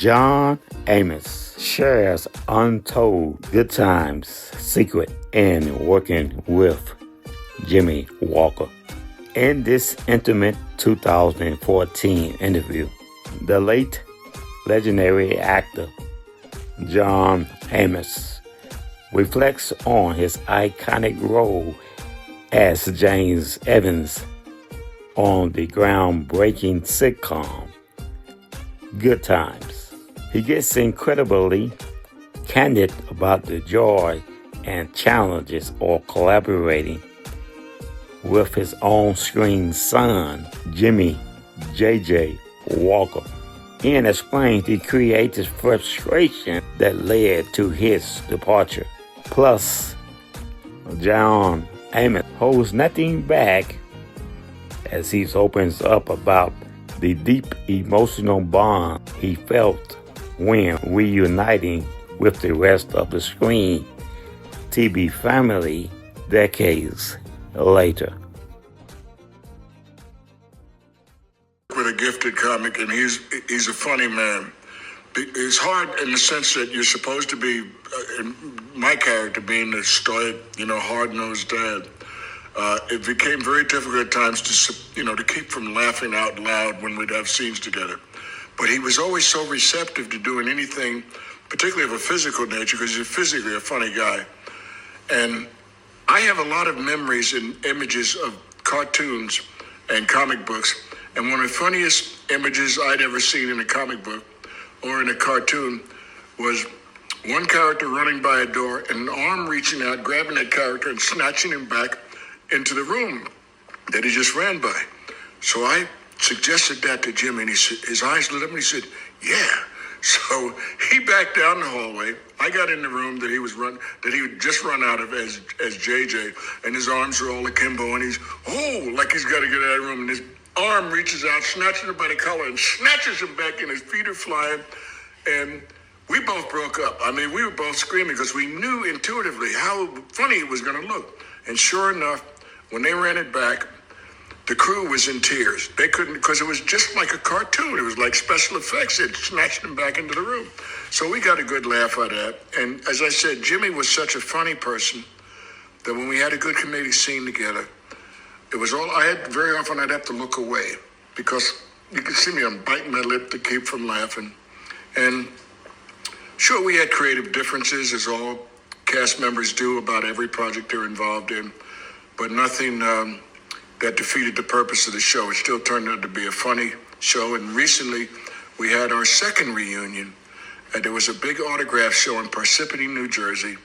John Amos shares untold good times, secret in working with Jimmie Walker. In this intimate 2014 interview, the late legendary actor John Amos reflects on his iconic role as James Evans on the groundbreaking sitcom Good Times. He gets incredibly candid about the joy and challenges of collaborating with his on-screen son, Jimmie J.J. Walker, and explains the creative frustration that led to his departure. Plus, John Amos holds nothing back as he opens up about the deep emotional bond he felt when reuniting with the rest of the Screen TV family decades later. With a gifted comic, and he's a funny man. It's hard in the sense that you're supposed to be, my character being the stoic, hard-nosed dad. It became very difficult at times to keep from laughing out loud when we'd have scenes together. But he was always so receptive to doing anything, particularly of a physical nature, because he's physically a funny guy. And I have a lot of memories and images of cartoons and comic books. And one of the funniest images I'd ever seen in a comic book or in a cartoon was one character running by a door and an arm reaching out, grabbing that character and snatching him back into the room that he just ran by. So I suggested that to Jimmy, and his eyes lit up, and he said, "Yeah." So he backed down the hallway. I got in the room that he had just run out of as JJ, and his arms are all akimbo, and he's like he's got to get out of the room, and his arm reaches out, snatches him by the collar, and snatches him back, and his feet are flying, and we both broke up. I mean, we were both screaming because we knew intuitively how funny it was going to look. And sure enough, when they ran it back, the crew was in tears. They couldn't, because it was just like a cartoon. It was like special effects. It snatched them back into the room. So we got a good laugh out of that. And as I said, Jimmie was such a funny person that when we had a good comedic scene together, it was all, very often I'd have to look away because you could see me, I'm biting my lip to keep from laughing. And sure, we had creative differences, as all cast members do about every project they're involved in, but nothing that defeated the purpose of the show. It still turned out to be a funny show. And recently, we had our second reunion. And there was a big autograph show in Parsippany, New Jersey,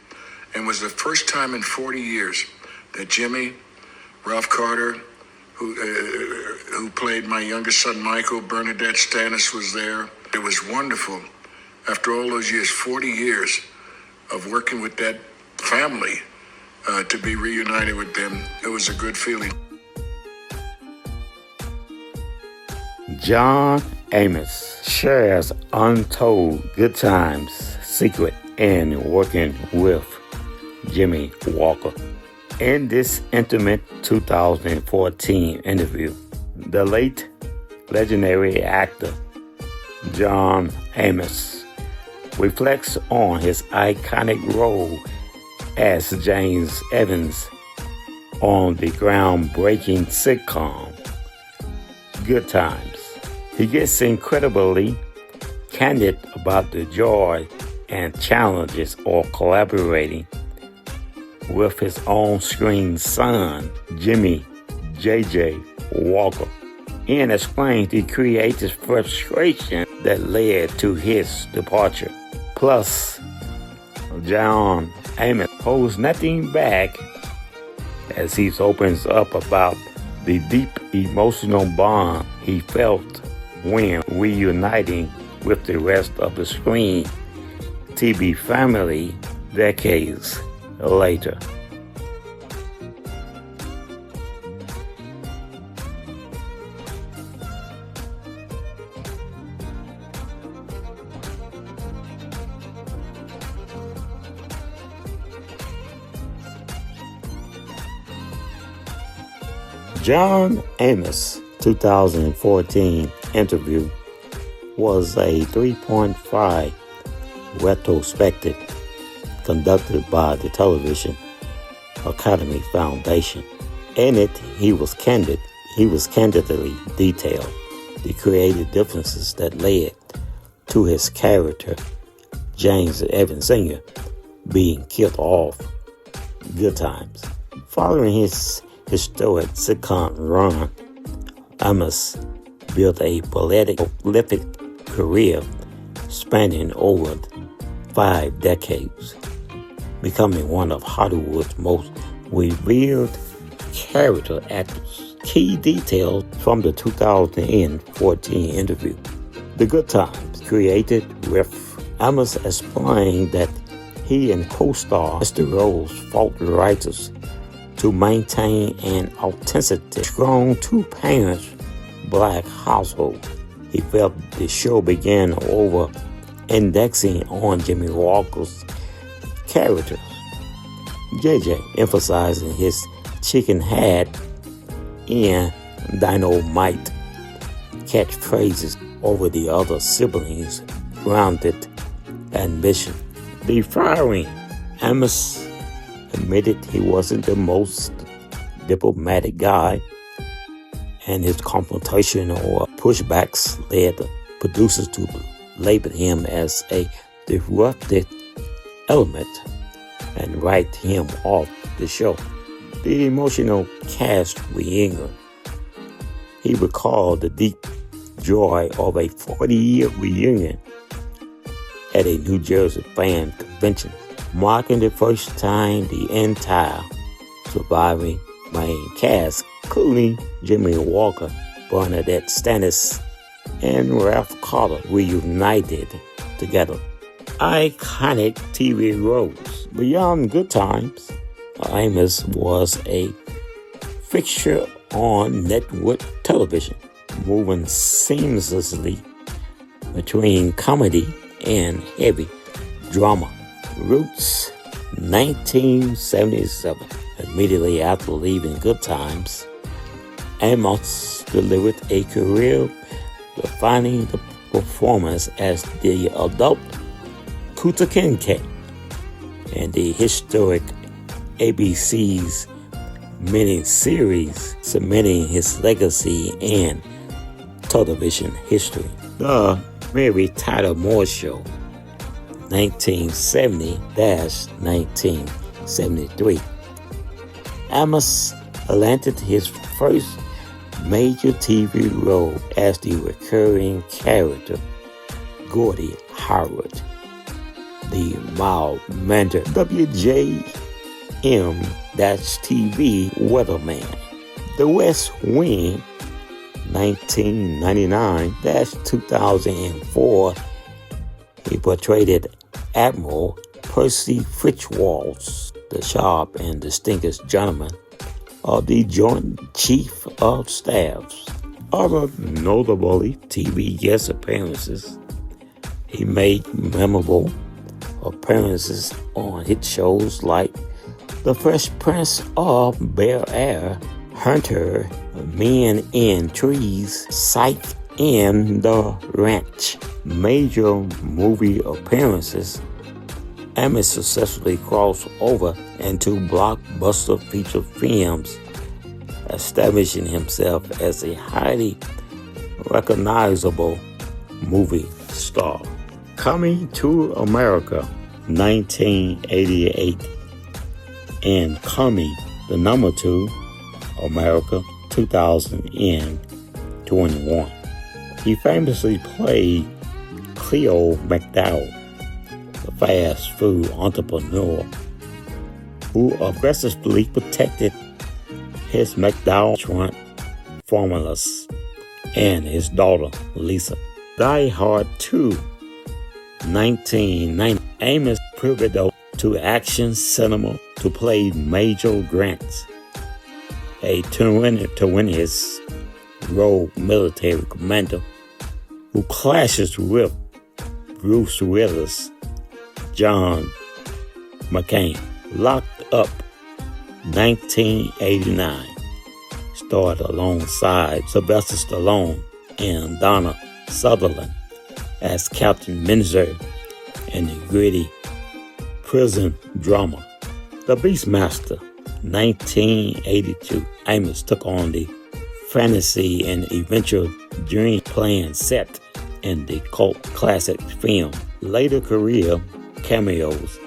and it was the first time in 40 years that Jimmie, Ralph Carter, who played my youngest son, Michael, Bernadette Stanis was there. It was wonderful. After all those years, 40 years of working with that family, to be reunited with them, it was a good feeling. John Amos shares untold good times, secret in working with Jimmie Walker. In this intimate 2014 interview, the late legendary actor John Amos reflects on his iconic role as James Evans on the groundbreaking sitcom Good Times. He gets incredibly candid about the joy and challenges of collaborating with his on-screen son, Jimmie J.J. Walker, and explains the creative frustration that led to his departure. Plus, John Amos holds nothing back as he opens up about the deep emotional bond he felt when reuniting with the rest of the Screen TV family decades later. John Amos 2014 interview was a 3.5 retrospective conducted by the Television Academy Foundation. In it, he was candidly detailed the creative differences that led to his character, James Evans Sr., being killed off. Good times. Following his historic sitcom run, Amos built a prolific career spanning over 5 decades, becoming one of Hollywood's most revered character actors. Key details from the 2014 interview. The Good Times, created with Amos explained that he and co-star Mr. Rose fought writers to maintain an authentic, strong two-parents Black household. He felt the show began over-indexing on Jimmie Walker's characters. JJ emphasizing his chicken hat and dynamite catchphrases over the other siblings' grounded ambition. The firing, Amos admitted he wasn't the most diplomatic guy, and his confrontation or pushbacks led producers to label him as a disruptive element and write him off the show. The emotional cast reunion. He recalled the deep joy of a 40-year reunion at a New Jersey fan convention, marking the first time the entire surviving main cast, including Jimmie Walker, Bernadette Stannis, and Ralph Carter, reunited together. Iconic TV roles. Beyond Good Times, Amos was a fixture on network television, moving seamlessly between comedy and heavy drama. Roots, 1977. Immediately after leaving Good Times, Amos delivered a career-defining performance as the adult Kuta Kincaid in the historic ABC's mini-series, cementing his legacy in television history. The Mary Tyler Moore Show, 1970-1973. Amos landed his first major TV role as the recurring character, Gordy Howard, the mild-mannered WJM-TV weatherman. The West Wing, 1999-2004, he portrayed Admiral Percy Fitchwalls, the sharp and distinguished gentleman of the Joint Chief of Staffs. Other notably TV guest appearances, he made memorable appearances on hit shows like The Fresh Prince of Bel-Air, Hunter, Men in Trees, Scythe, and The Ranch. Major movie appearances. Amos successfully crossed over into blockbuster feature films, establishing himself as a highly recognizable movie star. Coming to America, 1988, and Coming, the number 2, America, 2021. He famously played Cleo McDowell, the fast food entrepreneur who aggressively protected his McDowell restaurant formulas and his daughter, Lisa. Die Hard 2, 1990. Amos pivoted to action cinema to play Major Grant, to win his rogue military commander who clashes with Bruce Willis, John McCain. Locked Up, 1989. Starred alongside Sylvester Stallone and Donna Sutherland as Captain Menzer in the gritty prison drama The Beastmaster. 1982, Amos took on the fantasy and eventual dream playing set in the cult classic film. Later career cameos.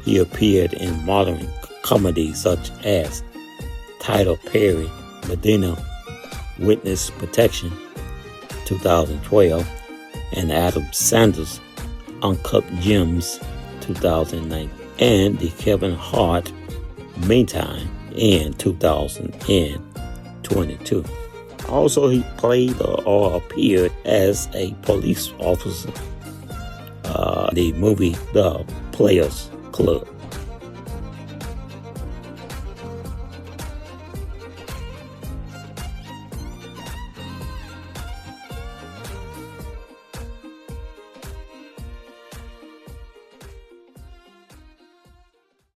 He appeared in modern comedies such as Tyler Perry, Medina, Witness Protection, 2012, and Adam Sanders, Uncut Gems, 2009, and the Kevin Hart, Meantime, in 2022. Also, he played or appeared as a police officer. The movie The Players Club.